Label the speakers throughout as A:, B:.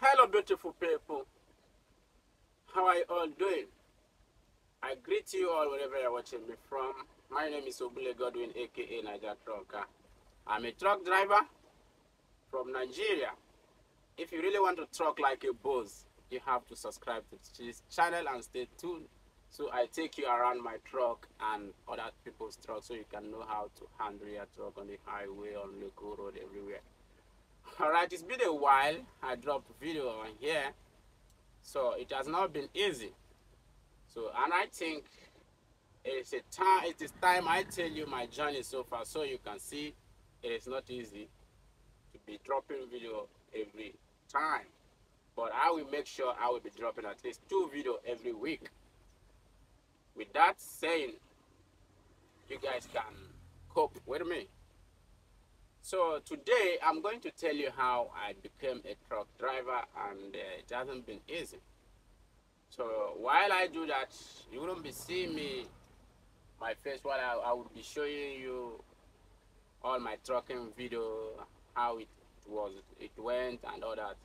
A: Hello, beautiful people. How are you all doing? I greet you all wherever you're watching me from. My name is Obule Godwin, aka Niger Trucker. I'm a truck driver from Nigeria. If you really want to truck like a boss, you have to subscribe to this channel and stay tuned. So I take you around my truck and other people's truck so you can know how to handle your truck on the highway, on local road, everywhere. Alright, it's been a while. I dropped video on here. So it has not been easy. So, and I think it is time I tell you my journey so far so you can see it is not easy to be dropping video every time. But I will make sure I will be dropping at least 2 videos every week. With that saying, you guys can cope with me. So today I'm going to tell you how I became a truck driver, and it hasn't been easy. So while I do that, you wouldn't be seeing me, my face, while I would be showing you all my trucking video, how it went and all that.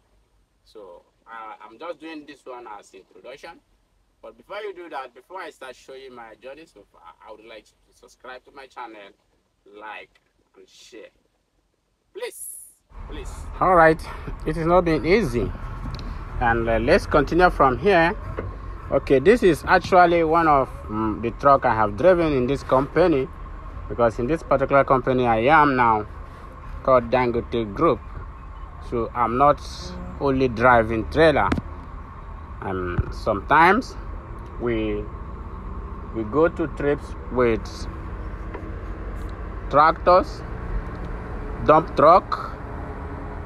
A: So I'm just doing this one as introduction. But before you do that, before I start showing my journey so far, I would like you to subscribe to my channel, like and share. Please. All right, it has not been easy. And let's continue from here. Okay, this is actually one of the truck I have driven in this company, because in this particular company I am now, called Dangote Group. So I'm not only driving trailer. Sometimes we go to trips with tractors, dump truck.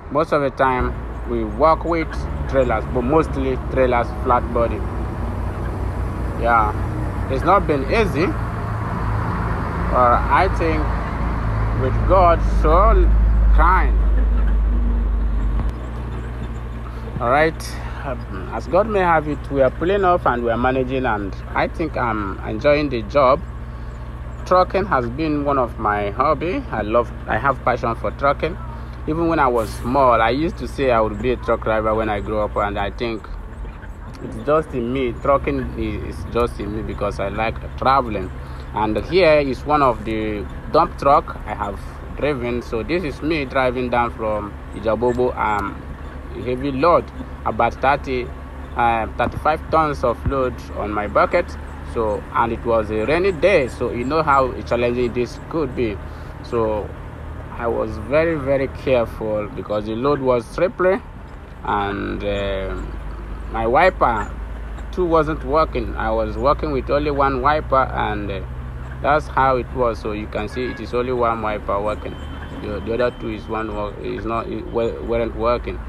A: Most of the time we work with trailers, but mostly trailers flat body. Yeah, it's not been easy, but I think with God so kind. All right, as God may have it, we are pulling off and we are managing, and I think I'm enjoying the job. Trucking has been one of my hobby. I have passion for trucking. Even when I was small, I used to say I would be a truck driver when I grew up, and I think it's just in me. Trucking is just in me because I like traveling. And here is one of the dump truck I have driven. So this is me driving down from Ijabobo, heavy load, about 35 tons of load on my bucket. So, and it was a rainy day, so you know how challenging this could be. So I was very, very careful because the load was slippery, and my wiper too wasn't working. I was working with only one wiper, and that's how it was. So you can see it is only one wiper working. The other two weren't working.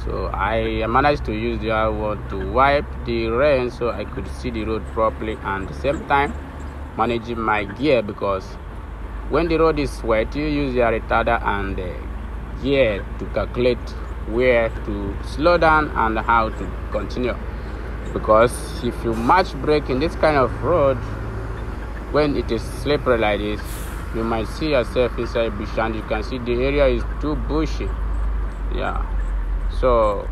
A: So I managed to use the other one to wipe the rain so I could see the road properly, and at the same time managing my gear, because when the road is wet, you use your retarder and gear to calculate where to slow down and how to continue. Because if you match brake in this kind of road, when it is slippery like this, you might see yourself inside bush, and you can see the area is too bushy. Yeah. So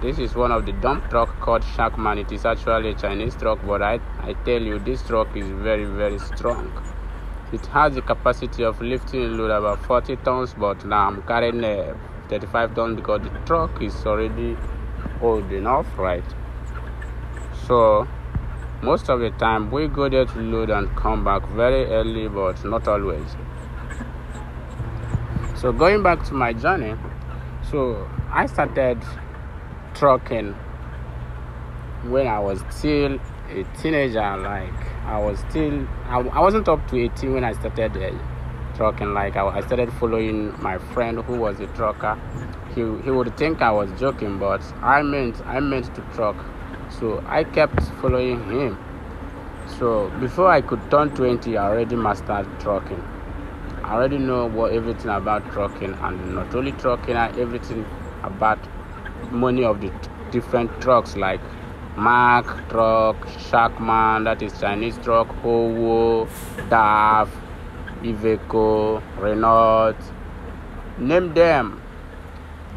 A: this is one of the dump truck called Shackman. It is actually a Chinese truck, but I tell you, this truck is very, very strong. It has the capacity of lifting a load about 40 tons, but now I'm carrying 35 tons because the truck is already old enough, right? So most of the time we go there to load and come back very early, but not always. So going back to my journey, so I started trucking when I was still a teenager. Like I wasn't up to 18 when I started trucking. Like I started following my friend who was a trucker. He would think I was joking, but I meant to truck. So I kept following him. So before I could turn 20, I already mastered trucking. I already know everything about trucking, and not only trucking, everything about many of the different trucks like Mack truck, Shackman, that is Chinese truck, Howo, DAF, Iveco, Renault, name them.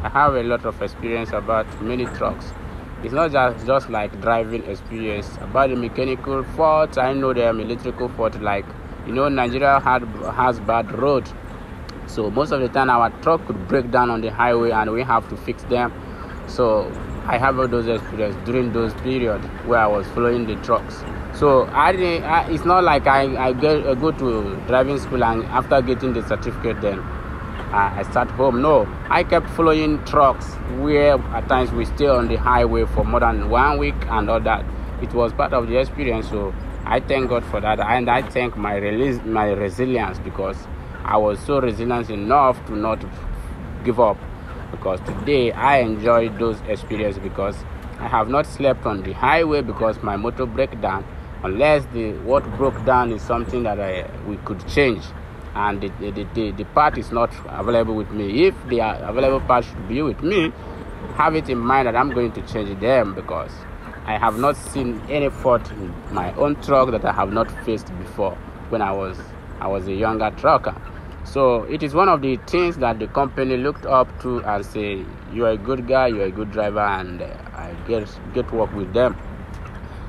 A: I have a lot of experience about mini trucks. It's not just like driving experience. About the mechanical fault, I know there are electrical fault. Like, Nigeria has bad road, so most of the time our truck could break down on the highway and we have to fix them. So I have all those experience during those periods where I was following the trucks. So it's not like I go to driving school and after getting the certificate then I start home. No, I kept following trucks where at times we stay on the highway for more than 1 week and all that. It was part of the experience, so I thank God for that, and I thank my resilience, because I was so resilient enough to not give up. Because today I enjoy those experiences, because I have not slept on the highway because my motor broke down, unless what broke down is something that we could change, and the part is not available with me. If the available part should be with me, have it in mind that I'm going to change them, because I have not seen any fault in my own truck that I have not faced before when I was a younger trucker. So it is one of the things that the company looked up to and say, you are a good guy, you are a good driver, and I get work with them.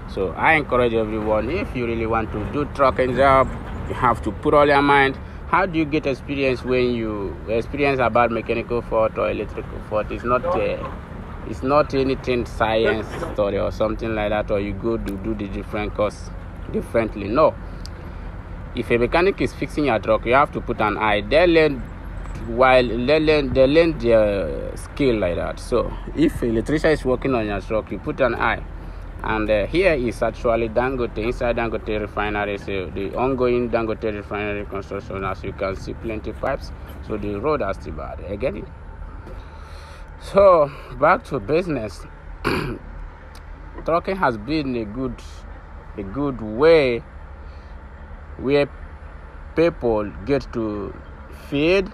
A: So I encourage everyone, if you really want to do trucking job, you have to put all your mind. How do you get experience when you experience about mechanical fault or electrical fault? It's not anything science story or something like that, or you go to do the different course differently. No. If a mechanic is fixing your truck, you have to put an eye. They learn their skill like that. So if an electrician is working on your truck, you put an eye. And here is actually Dangote, inside Dangote refinery, so the ongoing Dangote refinery construction. As you can see, plenty pipes, so the road are still bad. I get it. So back to business. Trucking has been a good way where people get to feed,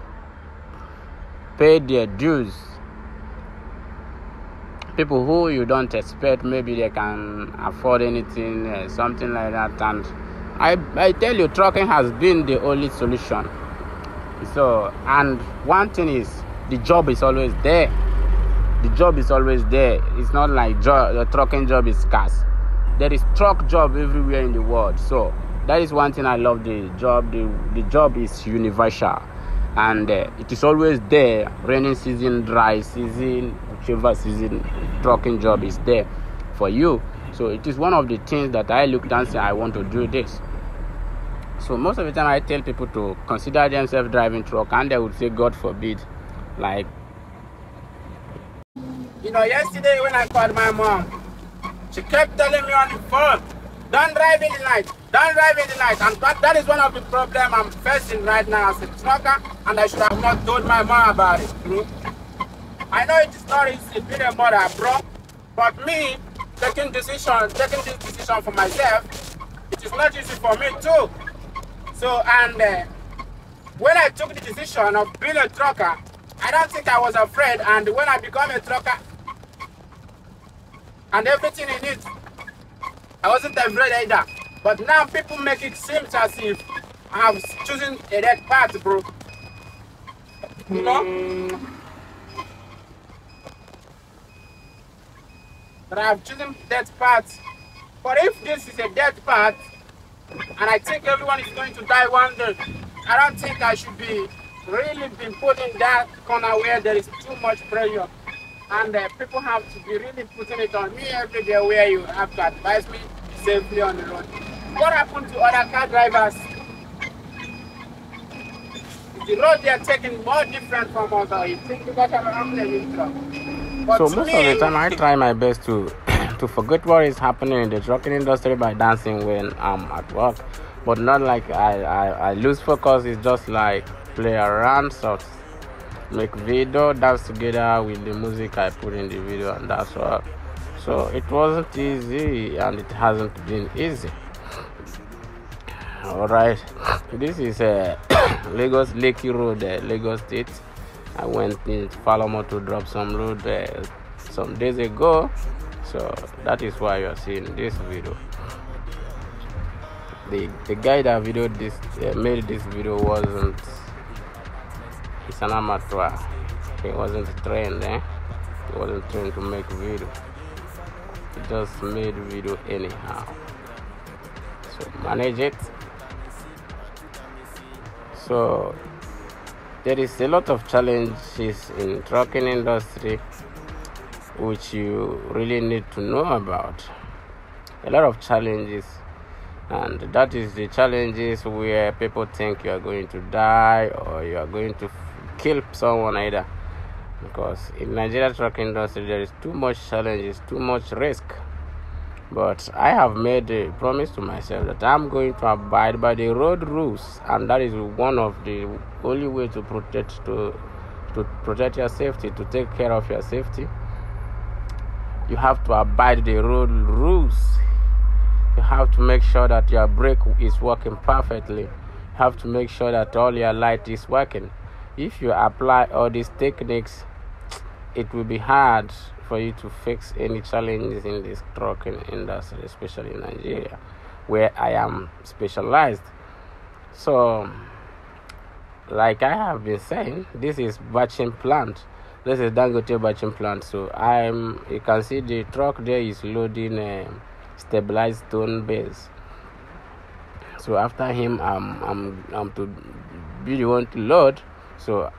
A: pay their dues. People who you don't expect, maybe they can afford anything, something like that. And I tell you, trucking has been the only solution. So, and one thing is, the job is always there. The job is always there. It's not like the trucking job is scarce. There is truck job everywhere in the world. So that is one thing I love. The job. The job is universal, and it is always there. Rainy season, dry season, whichever season, trucking job is there for you. So it is one of the things that I looked and said, I want to do this. So most of the time I tell people to consider themselves driving truck, and they would say, God forbid. Like, yesterday when I called my mom, she kept telling me on the phone, don't drive in the night, don't drive in the night. And that is one of the problems I'm facing right now as a trucker, and I should have not told my mom about it. I know it is not easy being a mother, bro, but me taking this decision for myself, it is not easy for me too. So, and when I took the decision of being a trucker, I don't think I was afraid. And when I become a trucker and everything in it, I wasn't afraid either. But now people make it seem as if I'm choosing a red path, bro. You know? But I've chosen that path. But if this is a dead path, and I think everyone is going to die one day, I don't think I should be really been put in that corner where there is too much pressure. And people have to be really putting it on me every day, where you have to advise me safely on the road. What happened to other car drivers? The road they are taking more different from us, or you think because I'm the truck. So most of the time I try my best to forget what is happening in the trucking industry by dancing when I'm at work. But not like I lose focus. It's just like play around, so make video, dance together with the music I put in the video, and that's all. So it wasn't easy, and it hasn't been easy. Alright, this is Lagos Lekki Road, Lagos State. I went in Falomo to drop some load some days ago, so that is why you are seeing this video. The guy that made this video wasn't. He's an amateur. He wasn't trained, He wasn't trained to make video. He just made video anyhow. So manage it. So there is a lot of challenges in trucking industry which you really need to know about. A lot of challenges, and that is the challenges where people think you are going to die or you are going to kill someone either. Because in Nigeria trucking industry there is too much challenges, too much risk. But I have made a promise to myself that I'm going to abide by the road rules, and that is one of the only way to protect your safety, to take care of your safety. You have to abide the road rules. You have to make sure that your brake is working perfectly. You have to make sure that all your light is working. If you apply all these techniques, it will be hard for you to fix any challenges in this trucking industry, especially in Nigeria, where I am specialized. So, like I have been saying, this is batching plant. This is Dangote batching plant. So you can see the truck there is loading a stabilized stone base. So after him, I'm to be the one to load. So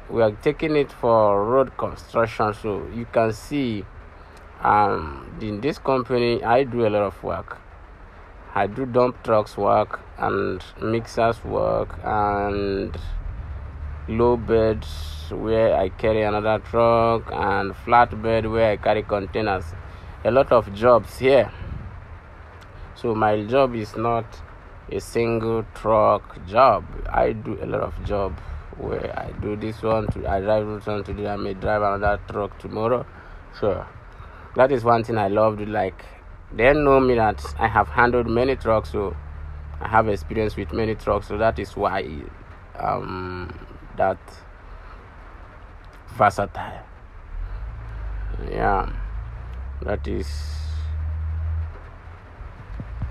A: we are taking it for road construction. So you can see in this company I do a lot of work. I do dump trucks work and mixers work and low beds where I carry another truck and flatbed where I carry containers. A lot of jobs here. So my job is not a single truck job. I do a lot of job where I do this one, I drive this one today, I may drive another truck tomorrow. So that is one thing I love. Like, they know me that I have handled many trucks, so I have experience with many trucks. So that is why that versatile. Yeah, that is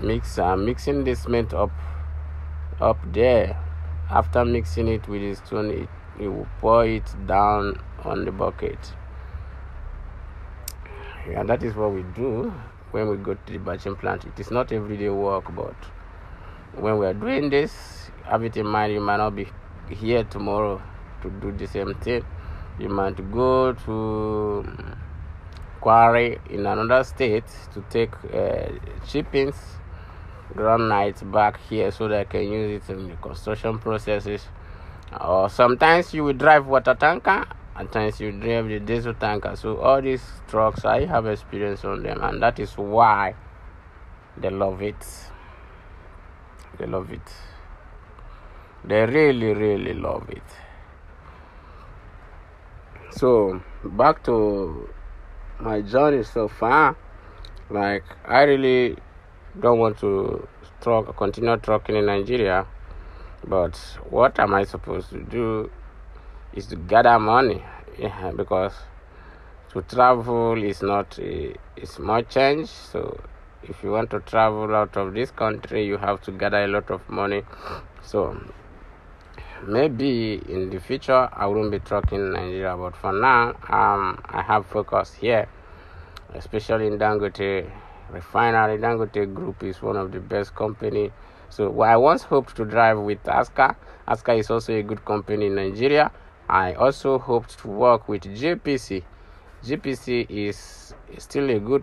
A: mixing this cement up there. After mixing it with the stone, you will pour it down on the bucket. Yeah, that is what we do when we go to the batching plant. It is not everyday work, but when we are doing this, have it in mind, you might not be here tomorrow to do the same thing. You might go to quarry in another state to take chippings, granite back here so that I can use it in the construction processes. Or sometimes you will drive water tanker, and times you drive the diesel tanker. So all these trucks, I have experience on them, and that is why they love it. They love it. They really, really love it. So back to my journey so far. Like, I really don't want to continue trucking in Nigeria, but what am I supposed to do is to gather money, because to travel is not a small change. So if you want to travel out of this country, you have to gather a lot of money. So maybe in the future I won't be trucking in Nigeria, but for now I have focus here, especially in Dangote Refinery. Dangote Group is one of the best company. So I once hoped to drive with Aska. Aska is also a good company in Nigeria. I also hoped to work with JPC. JPC is still a good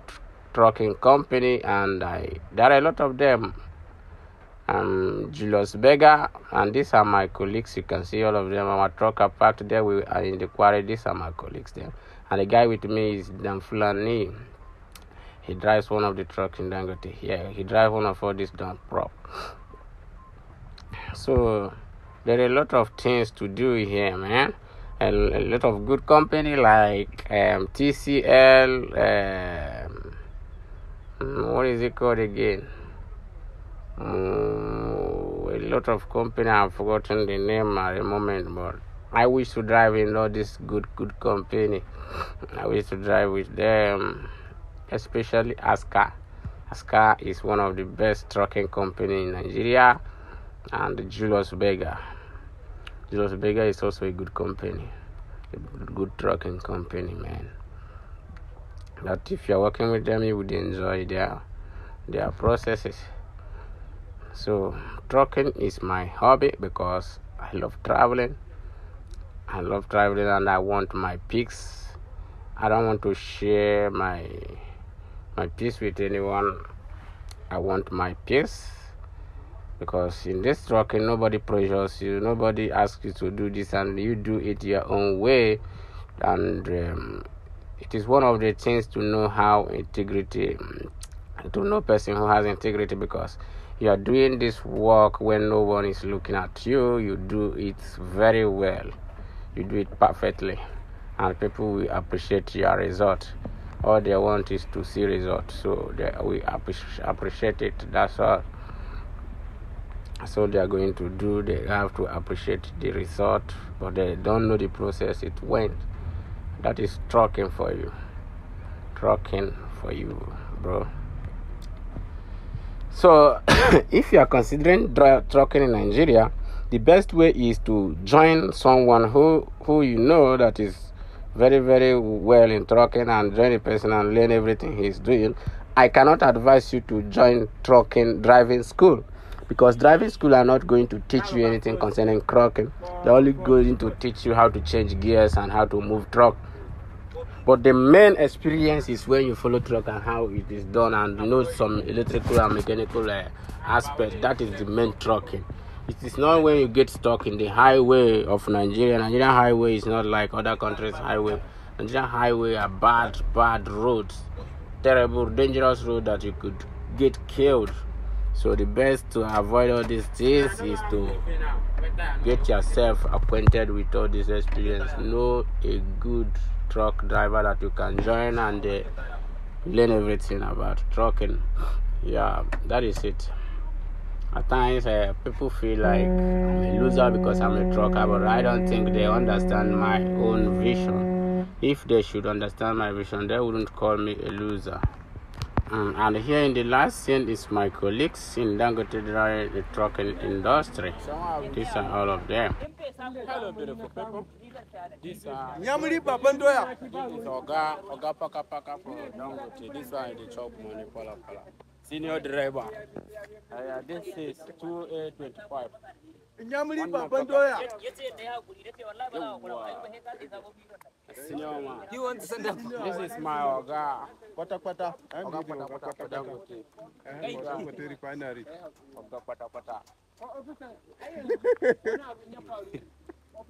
A: trucking company, and there are a lot of them. Julius Berger, and these are my colleagues. You can see all of them. Our truck are parked there. We are in the quarry. These are my colleagues there. And the guy with me is Dan Fulani. He drives one of the trucks in Dangote. Yeah, he drives one of all these dump prop. So there are a lot of things to do here, man. A lot of good company like TCL. What is it called again? A lot of company. I've forgotten the name at the moment, but I wish to drive in all this good company. I wish to drive with them, especially Aska. Aska is one of the best trucking company in Nigeria, and Julius Berger. Julius Berger is also a good company. a good trucking company, man. That if you're working with them, you would enjoy their processes. So trucking is my hobby because I love traveling. And I want my peaks. I don't want to share my peace with anyone. I want my peace because in this trucking, nobody pressures you, nobody asks you to do this, and you do it your own way. And it is one of the things to know how integrity, to know person who has integrity, because you are doing this work when no one is looking at you. You do it very well. You do it perfectly, and people will appreciate your result. All they want is to see results, so we appreciate it. That's all. So they are going to do. They have to appreciate the result, but they don't know the process it went. That is trucking for you. Trucking for you, bro. So, if you are considering trucking in Nigeria, the best way is to join someone who you know that is very, very well in trucking, and join the person and learn everything he's doing. I cannot advise you to join trucking driving school, because driving school are not going to teach you anything concerning trucking. They're only going to teach you how to change gears and how to move truck. But the main experience is when you follow truck and how it is done, and know some electrical and mechanical aspect. That is the main trucking. It is not when you get stuck in the highway of Nigeria. Nigerian highway is not like other countries' highway. Nigerian highway are bad roads, terrible, dangerous road that you could get killed. So the best to avoid all these things is to get yourself acquainted with all this experience. Know a good truck driver that you can join and learn everything about trucking. Yeah, that is it. At times people feel like I'm a loser because I'm a trucker, but I don't think they understand my own vision. If they should understand my vision, they wouldn't call me a loser. And here in the last scene is my colleagues in Dangote the trucking industry. These are all of them. Hello, beautiful people. This is Oga Paka for Dangote. This one is the chop money, Pala. Senior driver. This is 2825. You want to send them? This is my Oga. Pata. Oga Dangote. Dangote refinery. Oga Pata.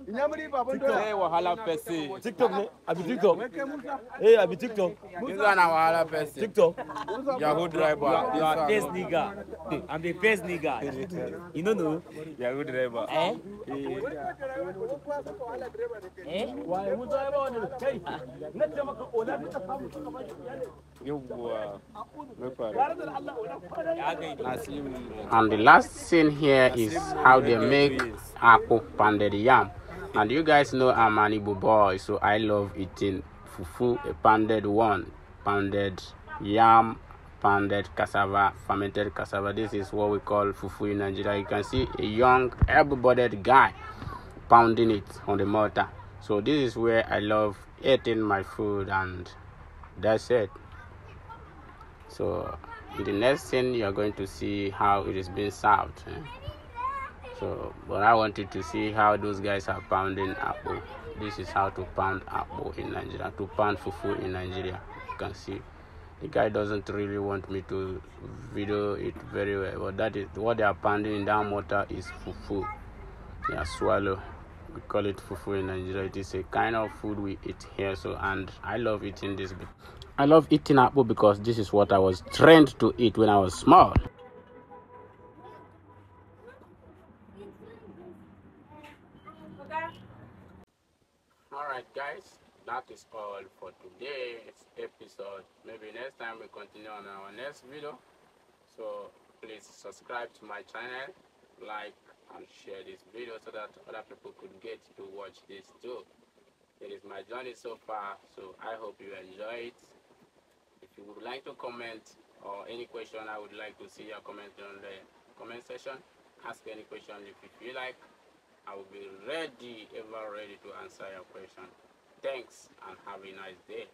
A: Hey, wahala person.
B: TikTok, ne? I be TikTok. Hey, I be TikTok.
A: This one a wahala person.
B: TikTok.
A: Yahoo driver.
B: You are first nigga. I'm the first nigga. You know?
A: Yahoo driver.
B: Eh? Eh? And the last scene here is how they make akpu pounded yam. And you guys know I'm an Igbo boy, so I love eating fufu, a pounded one, pounded yam, pounded cassava, fermented cassava. This is what we call fufu in Nigeria. You can see a young, able-bodied guy pounding it on the mortar. So this is where I love eating my food, and that's it. So in the next scene, you're going to see how it is being served. So, but I wanted to see how those guys are pounding akpu. This is how to pound akpu in Nigeria, to pound fufu in Nigeria. You can see the guy doesn't really want me to video it very well, but that is what they are pounding in that mortar is fufu. They are swallow. We call it fufu in Nigeria. It is a kind of food we eat here. So, and I love eating this. I love eating akpu because this is what I was trained to eat when I was small. Alright guys, that is all for today's episode. Maybe next time we continue on our next video. So please subscribe to my channel, like and share this video so that other people could get to watch this too. It is my journey so far, so I hope you enjoy it. If you would like to comment or any question, I would like to see your comment on the comment section. Ask any question if you feel like. I will be ready, ever ready to answer your question. Thanks and have a nice day.